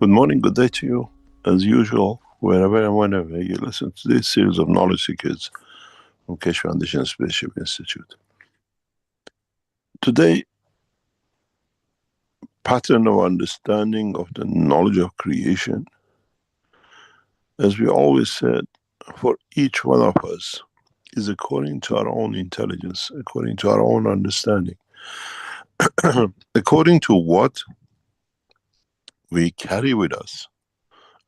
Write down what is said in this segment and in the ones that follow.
Good morning, good day to you. As usual, wherever and whenever you listen to this series of Knowledge Seekers from Keshe Foundation Spaceship Institute. Today, pattern of understanding of the knowledge of creation. As we always said, for each one of us is according to our own intelligence, according to our own understanding, according to what we carry with us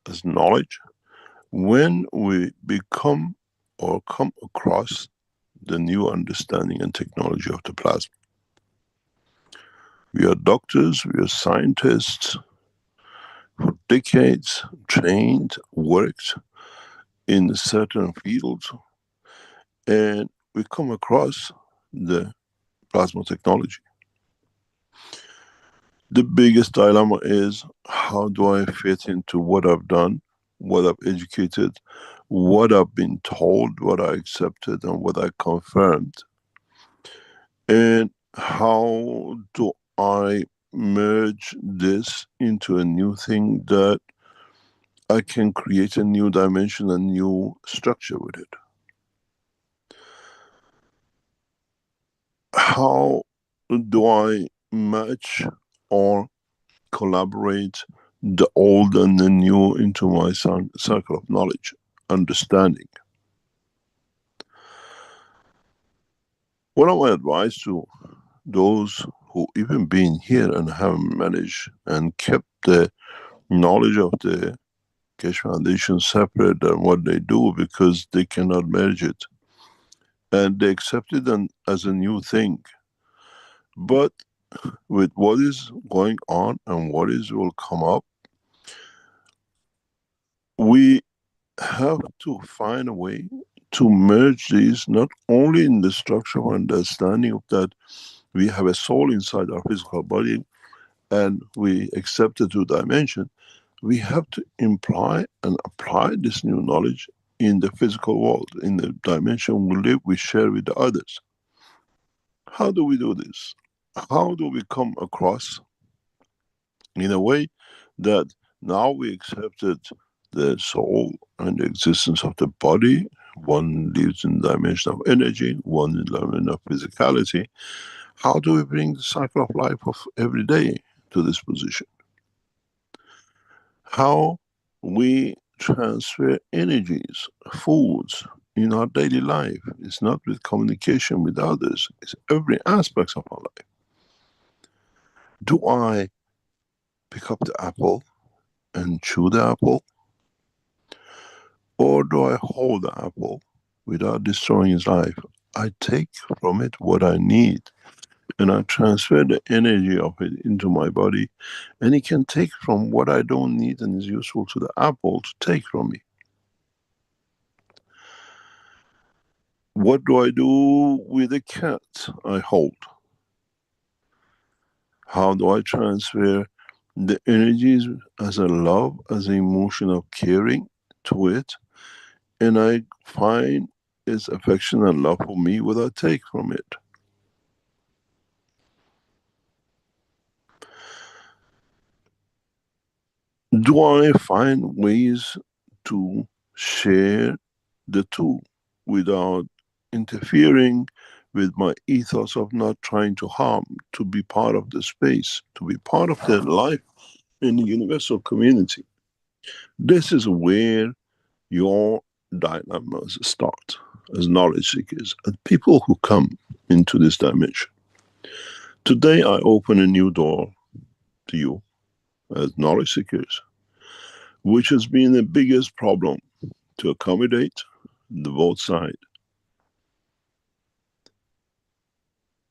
as knowledge when we become or come across the new understanding and technology of the plasma. We are doctors, we are scientists, for decades trained, worked in certain fields, and we come across the plasma technology. The biggest dilemma is, how do I fit into what I've done, what I've educated, what I've been told, what I accepted, and what I confirmed? And how do I merge this into a new thing that I can create a new dimension, a new structure with it? How do I match or collaborate the old and the new into my circle of knowledge, understanding? What am I advice to those who even been here and have managed and kept the knowledge of the Keshe Foundation separate than what they do because they cannot merge it, and they accept it as a new thing? But with what is going on and what is will come up, we have to find a way to merge these, not only in the structure of understanding of that we have a soul inside our physical body and we accept the two dimension. We have to imply and apply this new knowledge in the physical world, in the dimension we live, we share with the others. How do we do this? How do we come across in a way that now we accepted the soul and the existence of the body? One lives in the dimension of energy, one in the dimension of physicality. How do we bring the cycle of life of every day to this position? How we transfer energies, foods in our daily life. It's not with communication with others, it's every aspect of our life. Do I pick up the apple and chew the apple? Or do I hold the apple without destroying its life? I take from it what I need and I transfer the energy of it into my body, and it can take from what I don't need and is useful to the apple to take from me. What do I do with the cat I hold? How do I transfer the energies as a love, as an emotion of caring to it, and I find its affection and love for me, what I take from it? Do I find ways to share the two without interfering with my ethos of not trying to harm, to be part of the space, to be part of the life in the universal community? This is where your dilemmas start as knowledge seekers and people who come into this dimension. Today I open a new door to you as knowledge seekers, which has been the biggest problem to accommodate the both sides.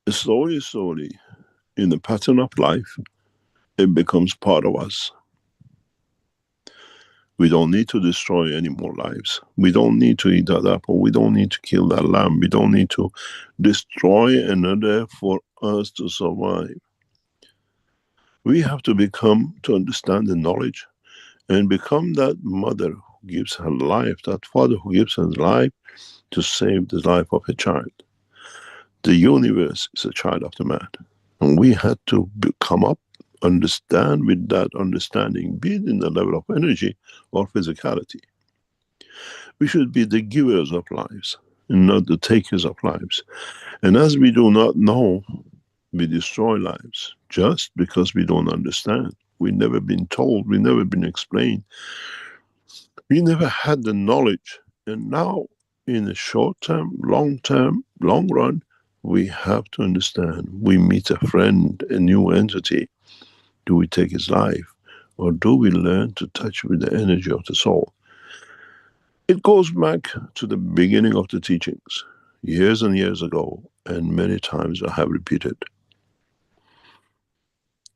Slowly, in the pattern of life, it becomes part of us. We don't need to destroy any more lives. We don't need to eat that apple. We don't need to kill that lamb. We don't need to destroy another for us to survive. We have to to understand the knowledge and become that mother who gives her life, that father who gives her life to save the life of a child. The universe is a child of the man. And we had to come up understand with that understanding, be it in the level of energy or physicality. We should be the givers of lives and not the takers of lives. And as we do not know, we destroy lives just because we don't understand. We've never been told, we've never been explained, we never had the knowledge. And now, in the short term, long run, we have to understand. We meet a friend, a new entity. Do we take his life? Or do we learn to touch with the energy of the soul? It goes back to the beginning of the teachings, years and years ago, and many times I have repeated.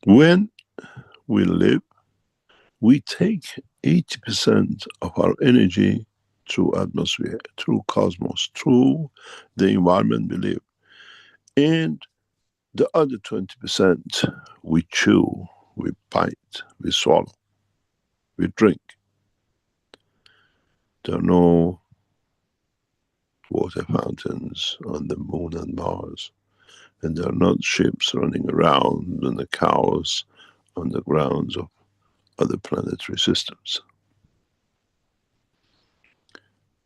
When we live, we take 80% of our energy through atmosphere, through cosmos, through the environment we live. And the other 20% we chew, we bite, we swallow, we drink. There are no water fountains on the moon and Mars, and there are not ships running around and the cows on the grounds of other planetary systems.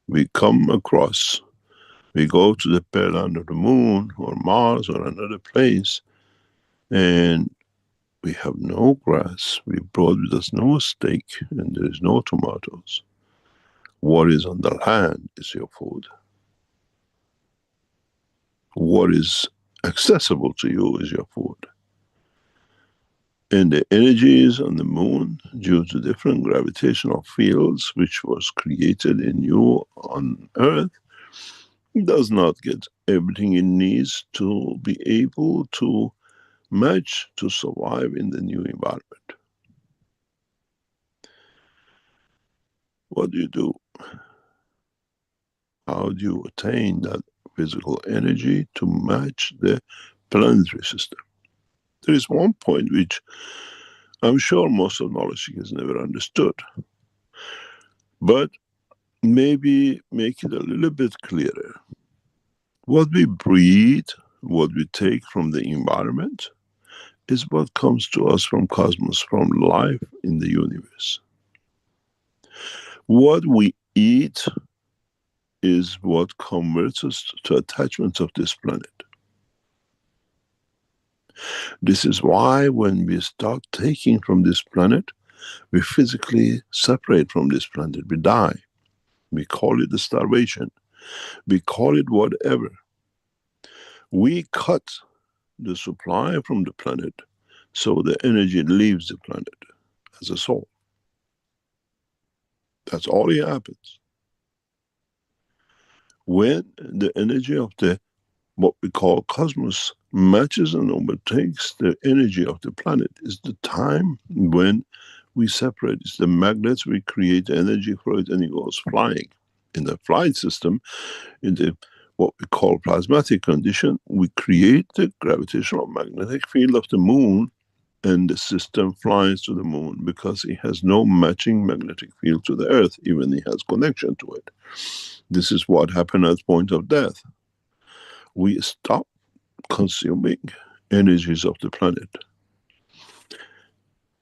We come across, we go to the bare land of the moon or Mars or another place, and we have no grass, we brought with us no steak, and there is no tomatoes. What is on the land is your food. What is accessible to you is your food. And the energies on the moon, due to different gravitational fields which was created in you on Earth, does not get everything it needs to be able to match to survive in the new environment. What do you do? How do you attain that physical energy to match the planetary system? There is one point which I'm sure most of knowledge has never understood, but maybe make it a little bit clearer. What we breathe, what we take from the environment, is what comes to us from cosmos, from life in the universe. What we eat is what converts us to attachments of this planet. This is why when we start taking from this planet, we physically separate from this planet, we die. We call it the starvation. We call it whatever. We cut the supply from the planet so the energy leaves the planet as a soul. That's all it happens. When the energy of the what we call cosmos matches and overtakes the energy of the planet is the time when we separate. It's the magnets, we create energy for it and it goes flying. In the flight system, in the what we call plasmatic condition, we create the gravitational magnetic field of the moon and the system flies to the moon because it has no matching magnetic field to the earth, even it has connection to it. This is what happened at the point of death. We stop consuming energies of the planet.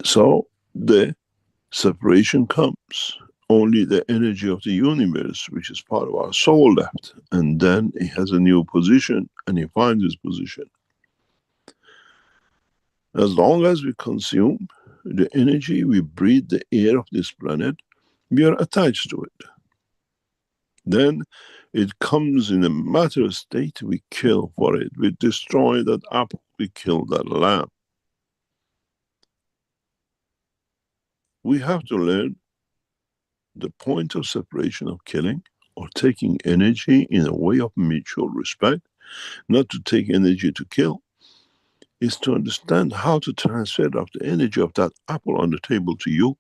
So the separation comes. Only the energy of the universe, which is part of our soul, left. And then it has a new position and it finds its position. As long as we consume the energy, we breathe the air of this planet, we are attached to it. Then it comes in a matter state, we kill for it. We destroy that apple, we kill that lamb. We have to learn the point of separation of killing or taking energy in a way of mutual respect, not to take energy to kill, is to understand how to transfer of the energy of that apple on the table to you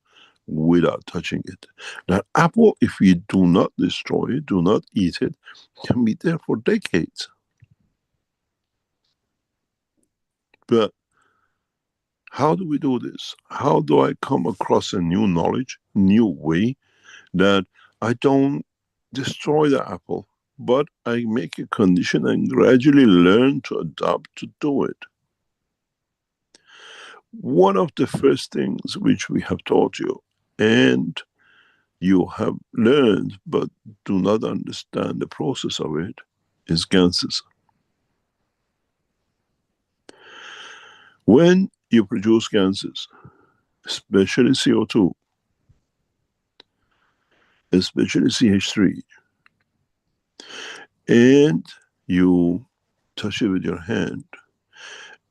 without touching it. That apple, if we do not destroy it, do not eat it, can be there for decades. But how do we do this? How do I come across a new knowledge, new way, that I don't destroy the apple, but I make a condition and gradually learn to adapt to do it? One of the first things which we have taught you, and you have learned but do not understand the process of it, is gases. When you produce gases, especially CO2, especially CH3, and you touch it with your hand,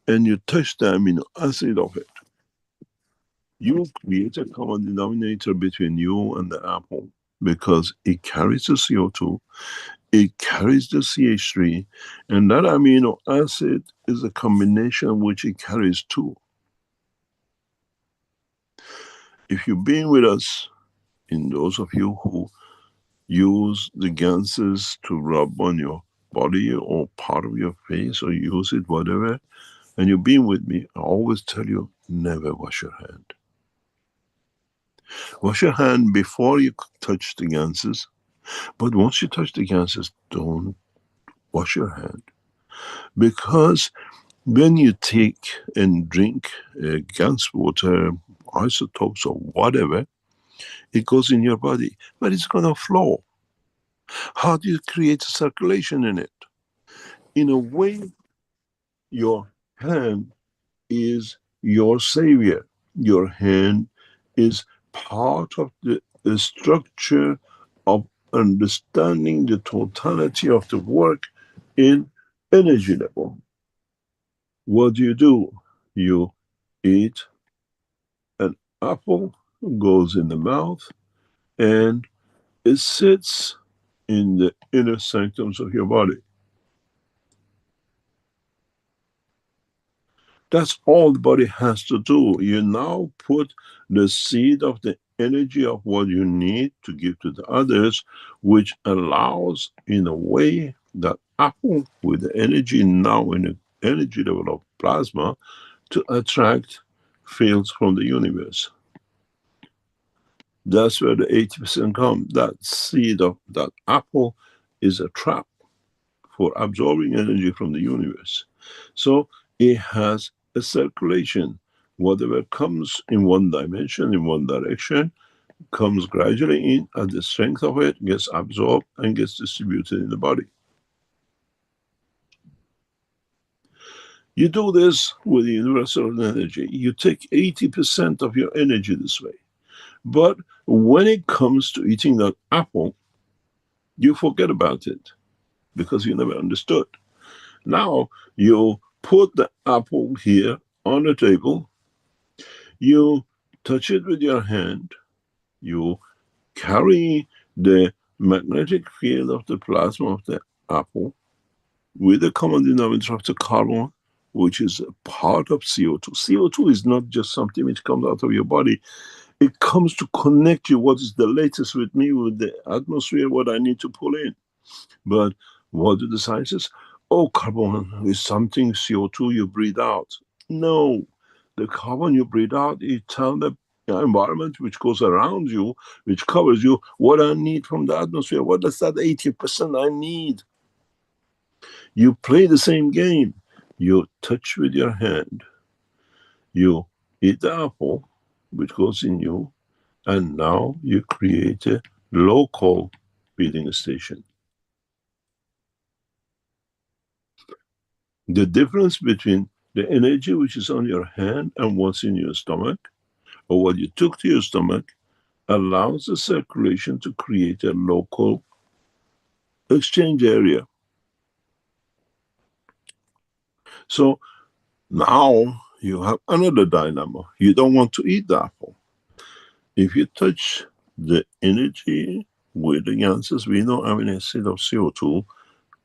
and you touch the amino acid of it, you create a common denominator between you and the apple, because it carries the CO2, it carries the CH3, and that amino acid is a combination which it carries too. If you've been with us, in those of you who use the ganses to rub on your body or part of your face, or use it, whatever, and you've been with me, I always tell you, never wash your hand. Wash your hand before you touch the ganses, but once you touch the ganses, don't wash your hand. Because when you take and drink gans water, isotopes or whatever, it goes in your body, but it's going to flow. How do you create a circulation in it? In a way, your hand is your savior. Your hand is part of the structure of understanding the totality of the work in energy level. What do? You eat an apple, goes in the mouth, and it sits in the inner sanctums of your body. That's all the body has to do. You now put the seed of the energy of what you need to give to the others, which allows, in a way, that apple with the energy now in the energy level of plasma to attract fields from the universe. That's where the 80% come. That seed of that apple is a trap for absorbing energy from the universe. So it has a circulation. Whatever comes in one dimension, in one direction, comes gradually in, and the strength of it gets absorbed and gets distributed in the body. You do this with the universal energy. You take 80% of your energy this way. But when it comes to eating that apple, you forget about it because you never understood. Now you put the apple here on the table, you touch it with your hand, you carry the magnetic field of the plasma of the apple with the common denominator of the carbon, which is a part of CO2. CO2 is not just something which comes out of your body. It comes to connect you. What is the latest with me, with the atmosphere, what I need to pull in. But what do the scientists? Oh, carbon is something, CO2 you breathe out. No, the carbon you breathe out, you tell the environment which goes around you, which covers you, what I need from the atmosphere. What is that 80% I need? You play the same game. You touch with your hand. You eat the apple, which goes in you, and now you create a local feeding station. The difference between the energy which is on your hand and what's in your stomach, or what you took to your stomach, allows the circulation to create a local exchange area. So now you have another dilemma. You don't want to eat the apple. If you touch the energy with the gases, we know amino acid of CO2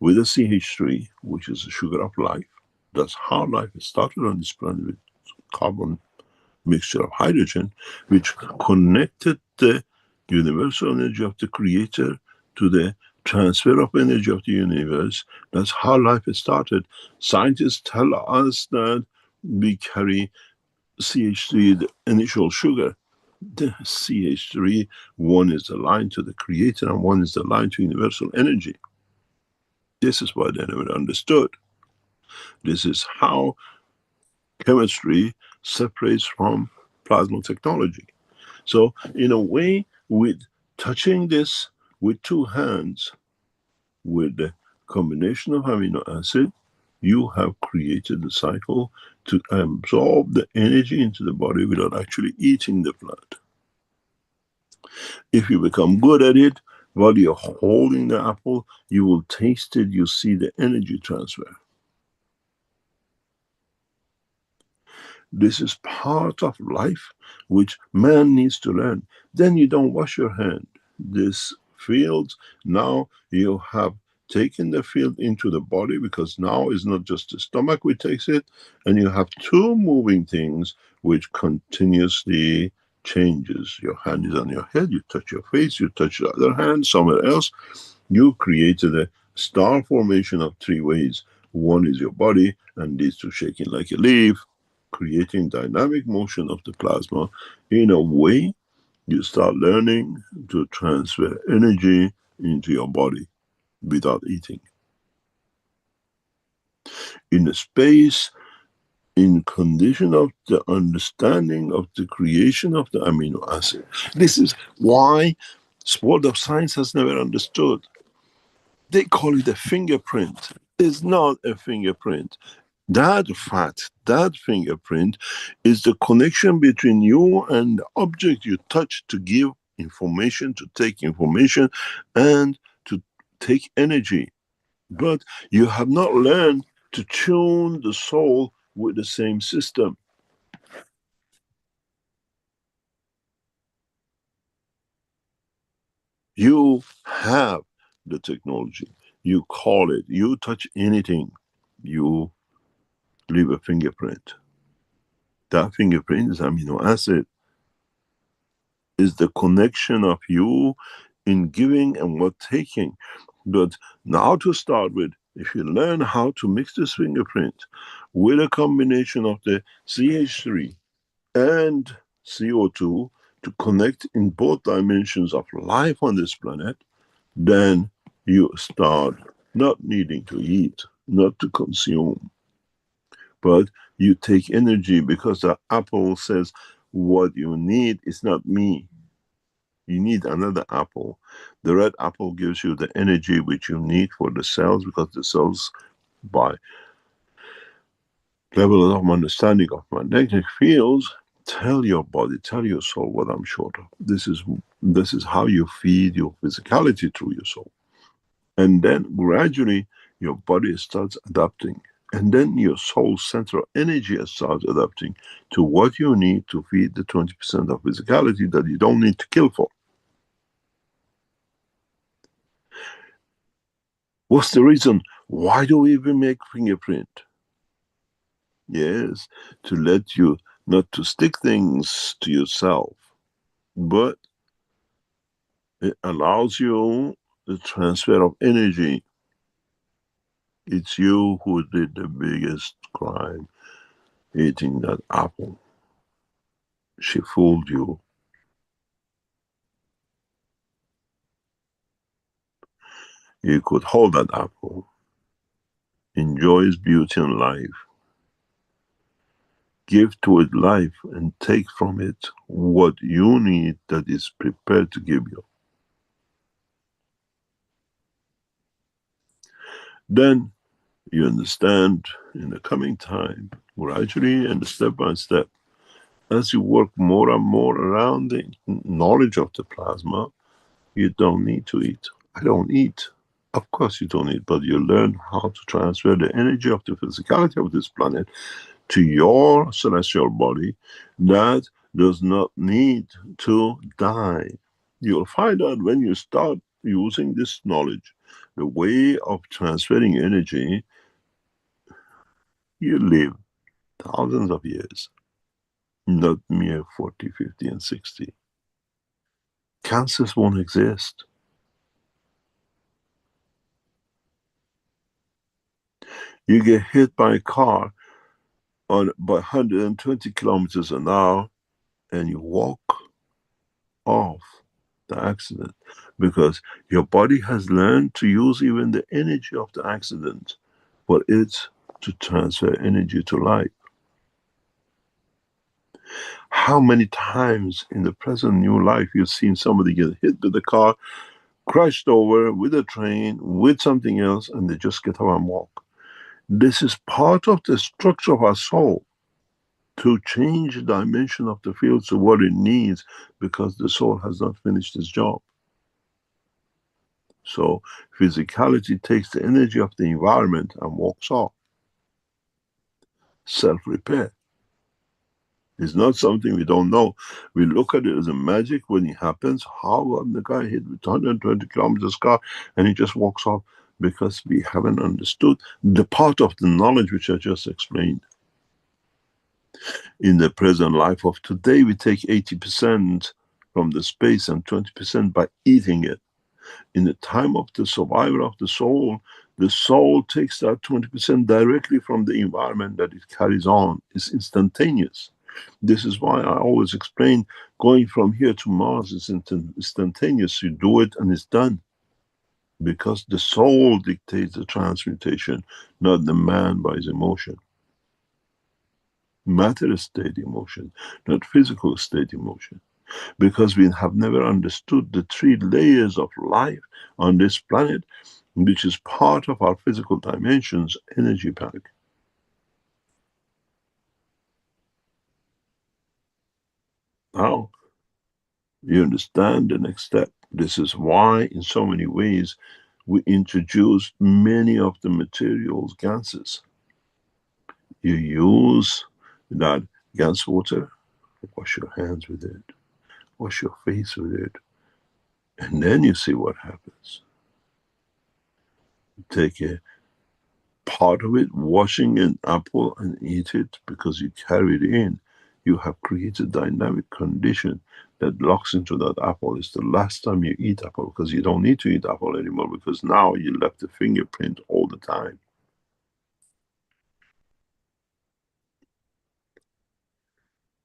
with a CH3, which is the sugar of life. That's how life started on this planet, with carbon mixture of hydrogen, which connected the universal energy of the creator to the transfer of energy of the universe. That's how life started. Scientists tell us that we carry CH3, the initial sugar. The CH3, one is the line to the creator and one is the line to universal energy. This is what they never understood. This is how chemistry separates from plasma technology. So, in a way, with touching this with two hands, with the combination of amino acid, you have created the cycle to absorb the energy into the body without actually eating the plant. If you become good at it, while you're holding the apple, you will taste it, you see the energy transfer. This is part of life which man needs to learn. Then you don't wash your hand. This field, now you have taken the field into the body, because now it's not just the stomach which takes it, and you have two moving things which continuously changes. Your hand is on your head, you touch your face, you touch the other hand somewhere else. You created a star formation of three ways. One is your body, and these two shaking like a leaf, creating dynamic motion of the plasma. In a way, you start learning to transfer energy into your body without eating. In a space, in condition of the understanding of the creation of the amino acid. This is why world of science has never understood. They call it a fingerprint. It's not a fingerprint. That fact, that fingerprint, is the connection between you and the object you touch to give information, to take information, and to take energy. But you have not learned to tune the soul with the same system. You have the technology. You call it, you touch anything, you leave a fingerprint. That fingerprint is amino acid, is the connection of you in giving and what taking. But now to start with, if you learn how to mix this fingerprint with a combination of the CH3 and CO2 to connect in both dimensions of life on this planet, then you start not needing to eat, not to consume, but you take energy, because the apple says what you need is not me. You need another apple. The red apple gives you the energy which you need for the cells, because the cells, by level of understanding of magnetic fields, tell your body, tell your soul what I'm short of. This is how you feed your physicality through your soul. And then gradually your body starts adapting. And then your soul central energy starts adapting to what you need to feed the 20% of physicality that you don't need to kill for. What's the reason? Why do we even make fingerprint? Yes, to let you not to stick things to yourself, but it allows you the transfer of energy. It's you who did the biggest crime, eating that apple. She fooled you. You could hold that apple, enjoy its beauty and life, give to it life, and take from it what you need that is prepared to give you. Then you understand in the coming time, gradually and step by step, as you work more and more around the knowledge of the plasma, you don't need to eat. I don't eat. Of course you don't eat, but you learn how to transfer the energy of the physicality of this planet to your celestial body that does not need to die. You'll find out when you start using this knowledge, the way of transferring energy, you live thousands of years, not mere 40, 50, and 60. Cancers won't exist. You get hit by a car on by 120 kilometers an hour and you walk off the accident, because your body has learned to use even the energy of the accident for it to transfer energy to life. How many times in the present new life you've seen somebody get hit with a car, crashed over with a train, with something else, and they just get up and walk? This is part of the structure of our soul to change the dimension of the field to what it needs, because the soul has not finished its job. So physicality takes the energy of the environment and walks off. Self-repair is not something we don't know. We look at it as a magic when it happens. How the guy hit with 120 kilometers car and he just walks off? Because we haven't understood the part of the knowledge which I just explained. In the present life of today, we take 80% from the space and 20% by eating it. In the time of the survival of the soul takes that 20% directly from the environment that it carries on. It's instantaneous. This is why I always explain going from here to Mars is instantaneous. You do it and it's done. Because the soul dictates the transmutation, not the man by his emotion. Matter state emotion, not physical state emotion. Because we have never understood the 3 layers of life on this planet, which is part of our physical dimensions energy pack. Now, you understand the next step. This is why, in so many ways, we introduce many of the materials, ganses. You use that gans water, wash your hands with it, wash your face with it, and then you see what happens. Take a part of it, washing an apple and eat it because you carry it in. You have created dynamic condition that locks into that apple. It's the last time you eat apple, because you don't need to eat apple anymore, because now you left the fingerprint all the time.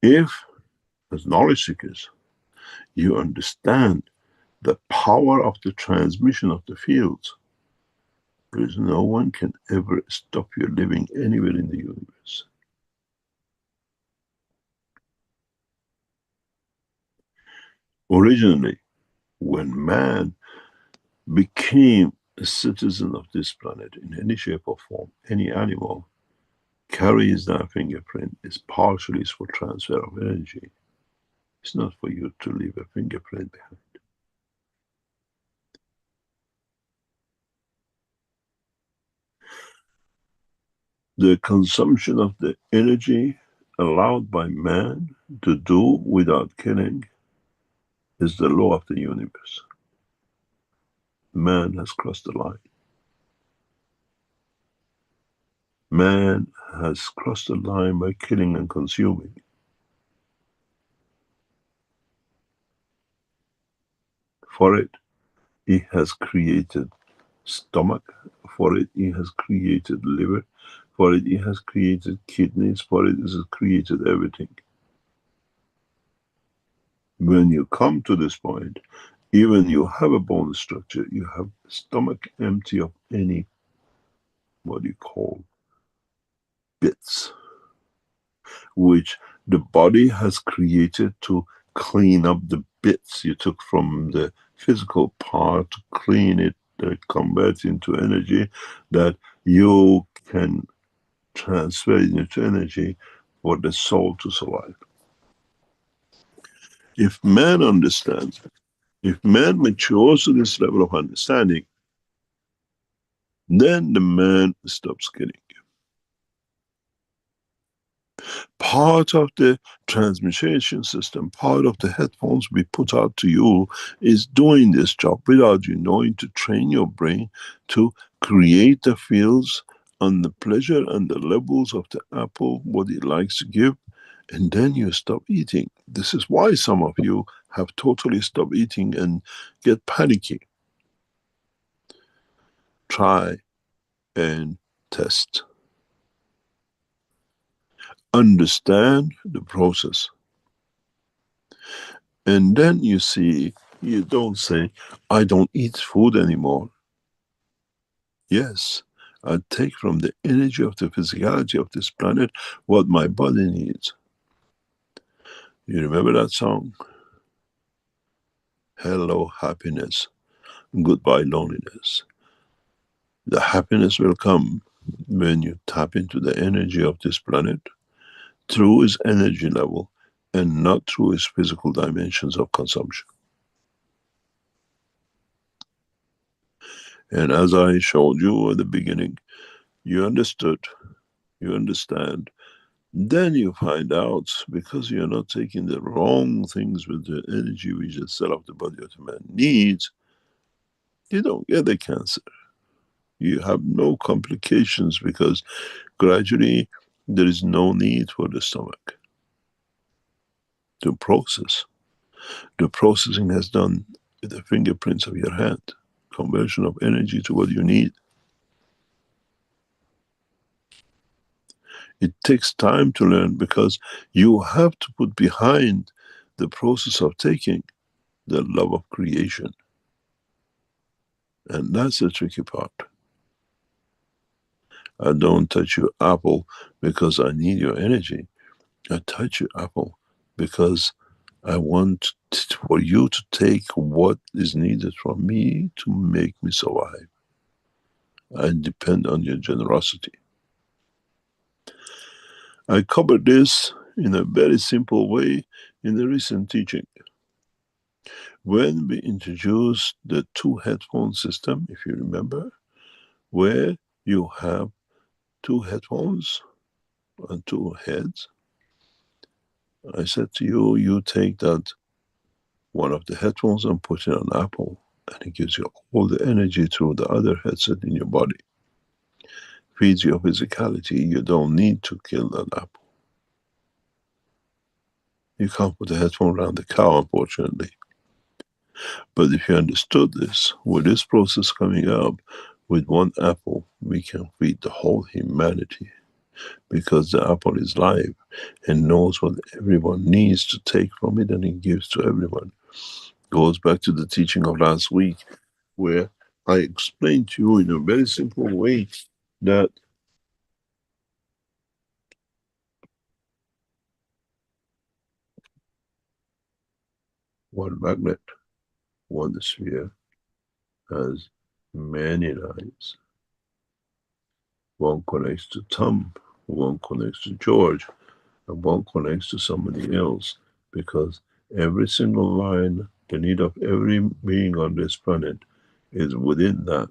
If, as knowledge seekers, you understand the power of the transmission of the fields, there is no one can ever stop you living anywhere in the universe. Originally, when man became a citizen of this planet in any shape or form, any animal carries that fingerprint, is partially for transfer of energy. It's not for you to leave a fingerprint behind. The consumption of the energy allowed by man to do without killing is the law of the universe. Man has crossed the line. Man has crossed the line by killing and consuming. For it, he has created stomach. For it, he has created liver. For it, he has created kidneys. For it, he has created everything. When you come to this point, even you have a bone structure, you have stomach empty of any, what you call, bits, which the body has created to clean up the bits you took from the physical part, to clean it, convert into energy that you can transfer into energy for the soul to survive. If man understands, if man matures to this level of understanding, then the man stops killing. Part of the transmission system, part of the headphones we put out to you is doing this job without you knowing, to train your brain to create the fields on the pleasure and the levels of the apple, what it likes to give, and then you stop eating. This is why some of you have totally stopped eating and get panicky. Try and test. Understand the process. And then you see, you don't say, I don't eat food anymore. Yes, I take from the energy of the physicality of this planet what my body needs. You remember that song? Hello, happiness. Goodbye, loneliness. The happiness will come when you tap into the energy of this planet through its energy level and not through its physical dimensions of consumption. And as I showed you at the beginning, you understood, you understand. Then you find out, because you're not taking the wrong things with the energy which the cell of the body of the man needs, you don't get the cancer. You have no complications because gradually there is no need for the stomach to process. The processing has done with the fingerprints of your hand, conversion of energy to what you need. It takes time to learn because you have to put behind the process of taking the love of creation. And that's the tricky part. I don't touch your apple because I need your energy. I touch your apple because I want for you to take what is needed from me to make me survive. I depend on your generosity. I covered this in a very simple way in the recent teaching. When we introduced the two headphone system, if you remember, where you have two headphones and two heads, I said to you, you take that one of the headphones and put it on Apple, and it gives you all the energy through the other headset in your body. Feeds your physicality. You don't need to kill that apple. You can't put a headphone around the cow, unfortunately. But if you understood this, with this process coming up, with one apple, we can feed the whole humanity because the apple is live and knows what everyone needs to take from it, and it gives to everyone. Goes back to the teaching of last week where I explained to you in a very simple way that one magnet, one sphere, has many lines. One connects to Tom, one connects to George, and one connects to somebody else, because every single line, the need of every being on this planet is within that.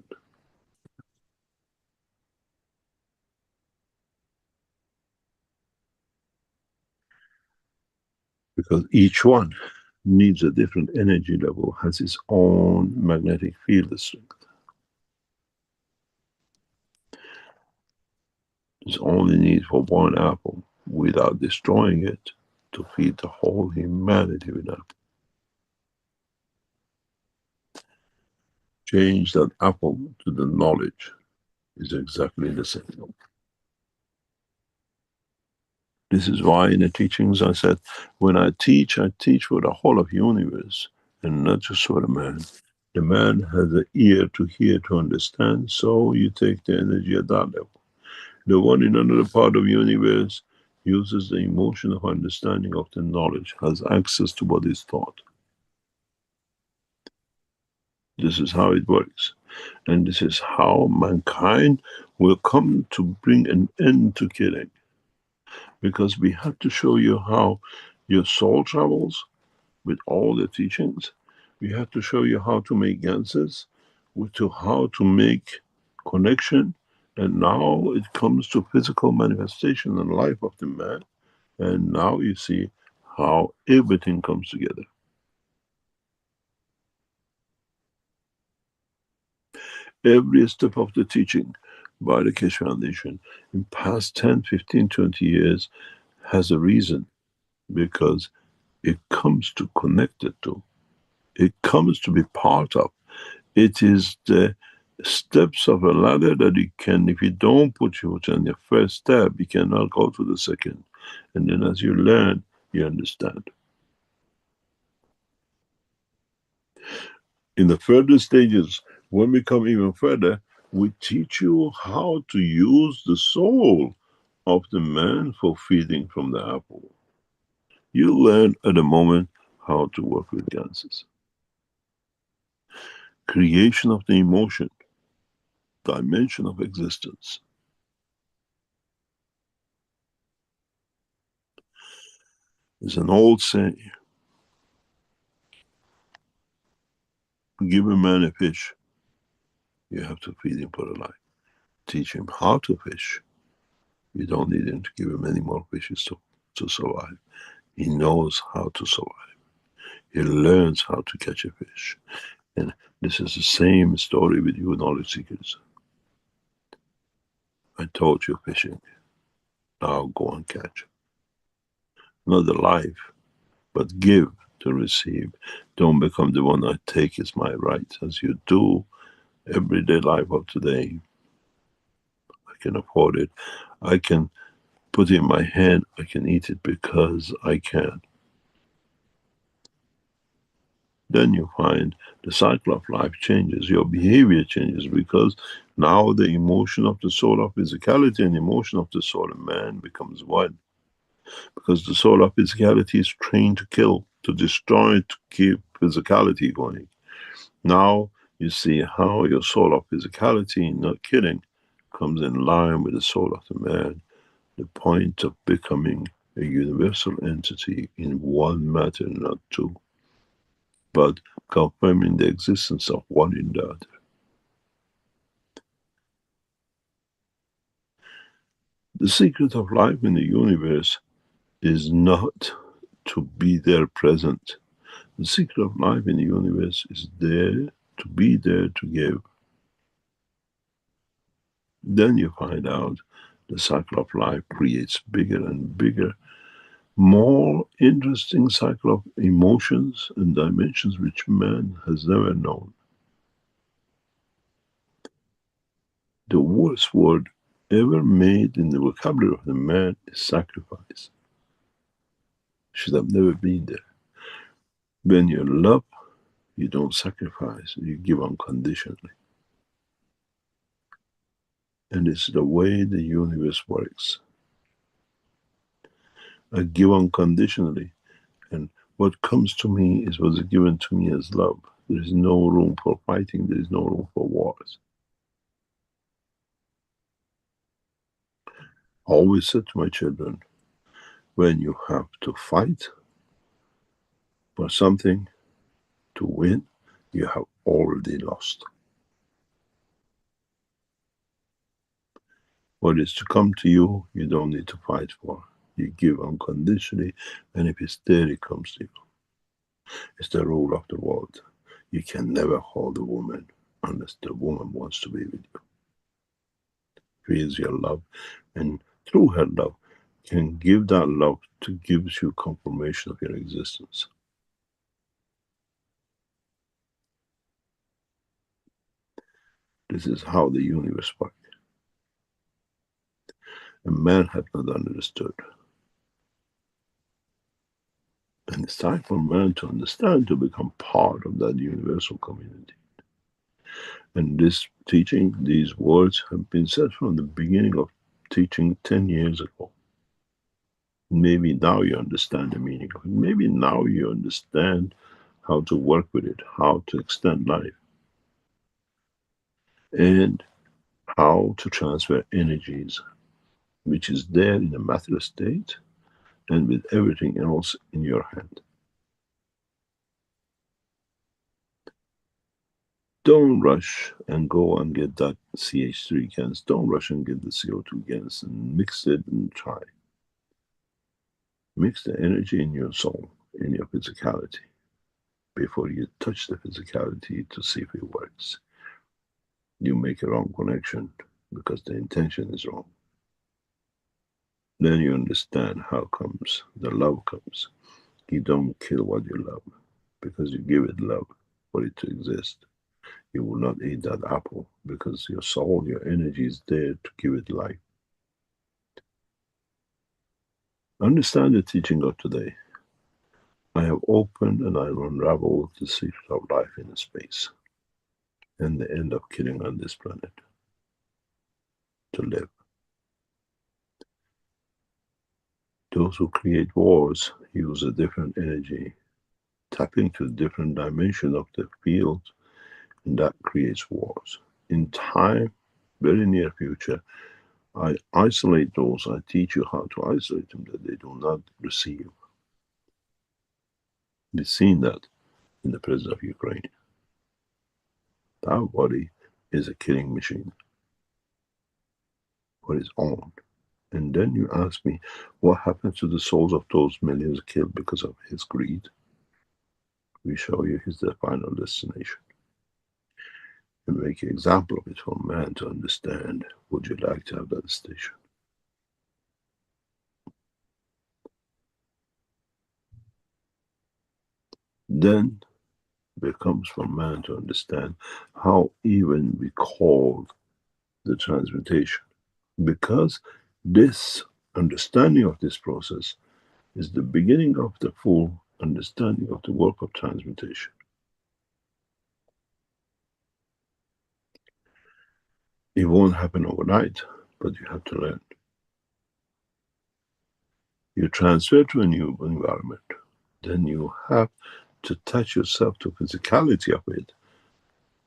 Because each one needs a different energy level, has its own magnetic field strength. There's only need for one apple without destroying it to feed the whole humanity with apple. Change that apple to the knowledge is exactly the same. This is why in the teachings I said, when I teach for the whole of universe and not just for the man. The man has an ear to hear, to understand, so you take the energy at that level. The one in another part of universe uses the emotion of understanding of the knowledge, has access to what is taught. This is how it works. And this is how mankind will come to bring an end to killing. Because we have to show you how your soul travels with all the teachings. We have to show you how to make ganses, to how to make connection. And now it comes to physical manifestation and life of the man. And now you see how everything comes together. Every step of the teaching by the Keshe Foundation in past 10, 15, 20 years has a reason, because it comes to connect it to. It comes to be part of. It is the steps of a ladder that you can, if you don't put your foot on the first step, you cannot go to the second. And then as you learn, you understand. In the further stages, when we come even further, we teach you how to use the soul of the man for feeding from the apple. You learn at the moment how to work with ganses. Creation of the emotion, dimension of existence. There's an old saying, give a man a fish, you have to feed him for a life. Teach him how to fish, you don't need him to give him any more fishes to survive. He knows how to survive. He learns how to catch a fish. And this is the same story with you knowledge seekers. I taught you fishing, now go and catch. Not the life, but give to receive. Don't become the one I take is my right, as you do everyday life of today. I can afford it. I can put it in my hand. I can eat it because I can. Then you find the cycle of life changes. Your behavior changes because now the emotion of the soul of physicality and emotion of the soul of man becomes one. Because the soul of physicality is trained to kill, to destroy, to keep physicality going. Now you see how your soul of physicality, not killing, comes in line with the soul of the man. The point of becoming a universal entity in one matter, not two, but confirming the existence of one in the other. The secret of life in the universe is not to be there present. The secret of life in the universe is there to be there to give. Then you find out the cycle of life creates bigger and bigger, more interesting cycle of emotions and dimensions which man has never known. The worst word ever made in the vocabulary of the man is sacrifice. Should have never been there. When you love, you don't sacrifice, you give unconditionally. And it's the way the universe works. I give unconditionally, and what comes to me is what's given to me as love. There is no room for fighting, there is no room for wars. I always said to my children, when you have to fight for something to win, you have already lost. What is to come to you, you don't need to fight for. You give unconditionally, and if it's there, it comes to you. It's the rule of the world. You can never hold a woman unless the woman wants to be with you. Feels your love, and through her love, can give that love to gives you confirmation of your existence. This is how the universe works. And man had not understood. And it's time for man to understand, to become part of that universal community. And this teaching, these words have been said from the beginning of teaching 10 years ago. Maybe now you understand the meaning of it. Maybe now you understand how to work with it, how to extend life, and how to transfer energies, which is there in a matter state and with everything else in your hand. Don't rush and go and get that CH3 gas. Don't rush and get the CO2 gas and mix it and try. Mix the energy in your soul, in your physicality, before you touch the physicality to see if it works. You make a wrong connection because the intention is wrong. Then you understand how comes the love comes. You don't kill what you love because you give it love for it to exist. You will not eat that apple because your soul, your energy is there to give it life. Understand the teaching of today. I have opened and I unraveled the secret of life in space and the end of killing on this planet to live. Those who create wars use a different energy, tap into a different dimension of the field, and that creates wars. In time, very near future, I isolate those, I teach you how to isolate them, that they do not receive. We've seen that in the presence of Ukraine. Our body is a killing machine for its own. And then you ask me, what happens to the souls of those millions killed because of his greed? We show you his the final destination. And make an example of it for man to understand. Would you like to have that station? Then becomes for man to understand how even we call the transmutation. Because this understanding of this process is the beginning of the full understanding of the work of transmutation. It won't happen overnight, but you have to learn. You transfer to a new environment, then you have to touch yourself to physicality of it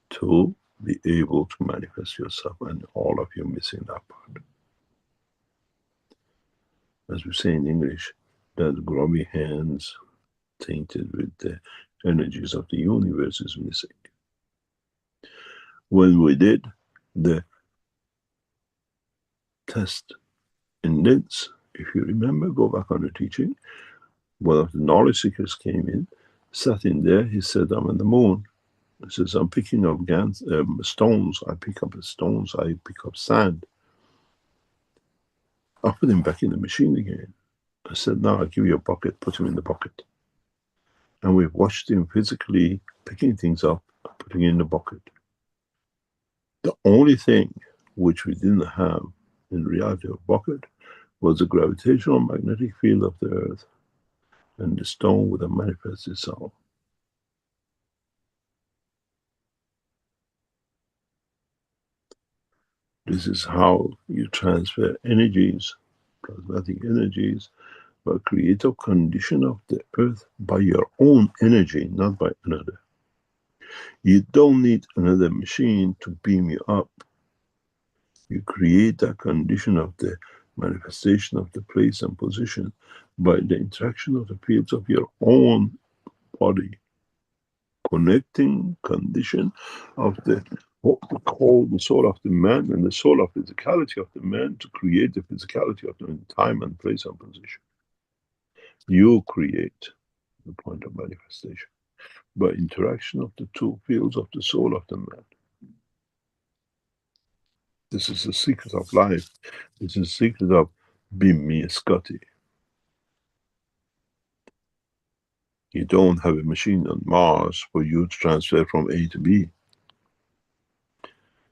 to be able to manifest yourself, and all of you missing that part. As we say in English, that grubby hands tainted with the energies of the universe is missing. When we did the test in Linz, if you remember, go back on the teaching, one of the knowledge seekers came in, sat in there, he said, I'm on the moon. He says, I'm picking up stones, I pick up stones, I pick up sand. I put him back in the machine again. I said, now I'll give you a bucket, put him in the bucket. And we watched him physically picking things up, putting in the bucket. The only thing which we didn't have in reality of bucket was the gravitational magnetic field of the earth, and the stone would have manifested itself. This is how you transfer energies, plasmatic energies, but create a condition of the earth by your own energy, not by another. You don't need another machine to beam you up. You create that condition of the manifestation of the place and position by the interaction of the fields of your own body. Connecting condition of the, what we call the soul of the man and the soul of physicality of the man to create the physicality of the time and place and position. You create the point of manifestation by interaction of the two fields of the soul of the man. This is the secret of life. This is the secret of being me, Scotty. You don't have a machine on Mars for you to transfer from A to B.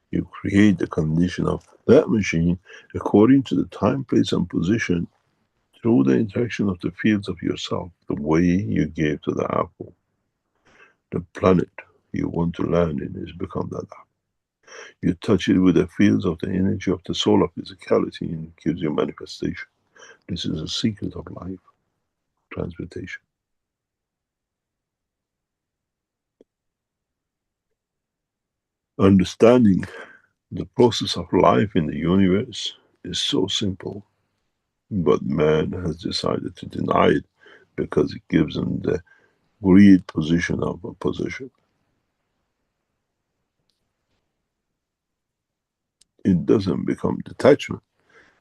You create the condition of that machine according to the time, place and position through the interaction of the fields of yourself, the way you gave to the apple. The planet you want to land in is become that apple. You touch it with the fields of the energy of the soul of physicality and it gives you manifestation. This is the secret of life, transmutation. Understanding the process of life in the universe is so simple, but man has decided to deny it because it gives him the greed position of a position. It doesn't become detachment.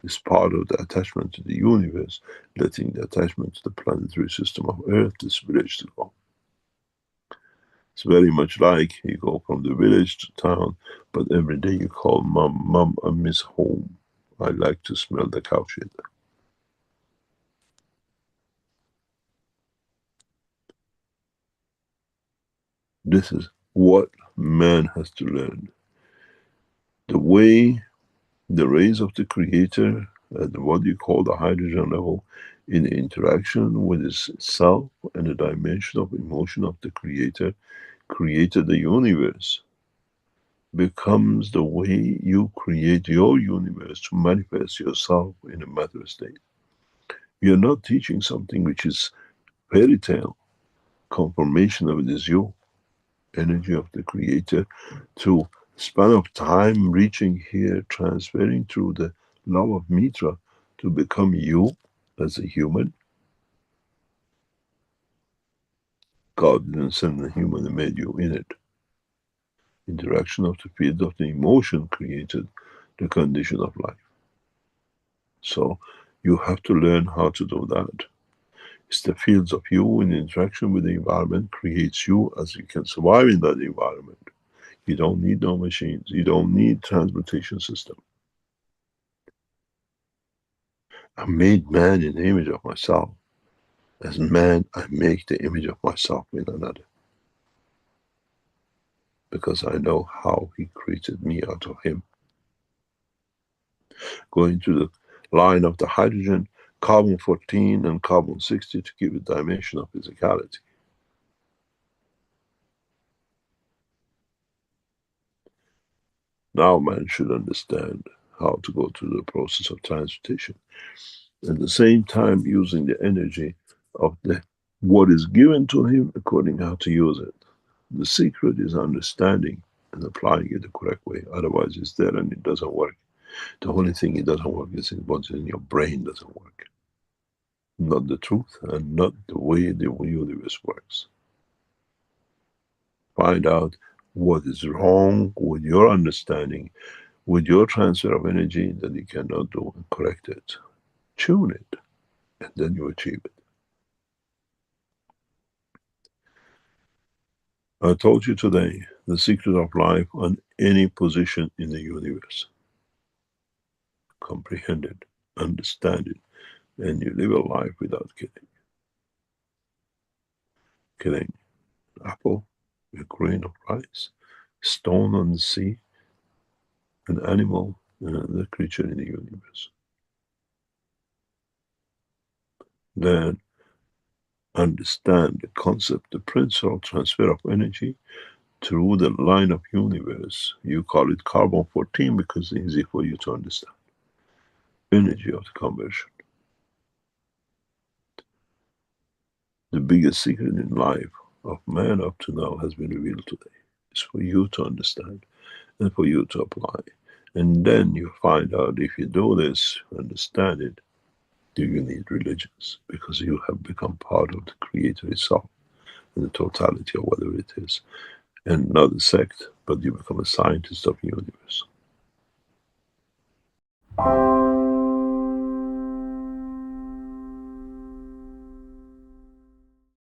It's part of the attachment to the universe, letting the attachment to the planetary system of Earth, this village to go. It's very much like you go from the village to town, but every day you call mom, mom, I miss home. I like to smell the cow shit. This is what man has to learn. The way the rays of the creator at what you call the hydrogen level in interaction with itself and the dimension of emotion of the creator created the universe becomes the way you create your universe to manifest yourself in a matter state. You're not teaching something which is fairy tale. Confirmation of it is you, energy of the creator, through span of time reaching here, transferring through the law of Mitra to become you as a human. God didn't send the human, He made you in it. Interaction of the field of the emotion created the condition of life. So you have to learn how to do that. It's the fields of you in interaction with the environment creates you as you can survive in that environment. You don't need no machines. You don't need transportation system. I made man in the image of myself. As man, I make the image of myself in another. Because I know how he created me out of him. Going to the line of the hydrogen, carbon 14 and carbon 60 to give a dimension of physicality. Now man should understand how to go through the process of transmutation. At the same time using the energy of the what is given to him according how to use it. The secret is understanding and applying it the correct way. Otherwise it's there and it doesn't work. The only thing it doesn't work is what's in your brain doesn't work. Not the truth and not the way the universe works. Find out what is wrong with your understanding, with your transfer of energy that you cannot do, and correct it. Tune it, and then you achieve it. I told you today the secret of life on any position in the universe. Comprehend it, understand it, and you live a life without killing. Killing apple, a grain of rice, stone on the sea, an animal, and another creature in the universe. Then understand the concept, the principle of transfer of energy through the line of universe. You call it carbon 14 because it's easy for you to understand. Energy of the conversion. The biggest secret in life of man up to now has been revealed today. It's for you to understand and for you to apply. And then you find out if you do this, understand it, do you need religions? Because you have become part of the Creator itself in the totality of whatever it is. And not a sect, but you become a scientist of the universe.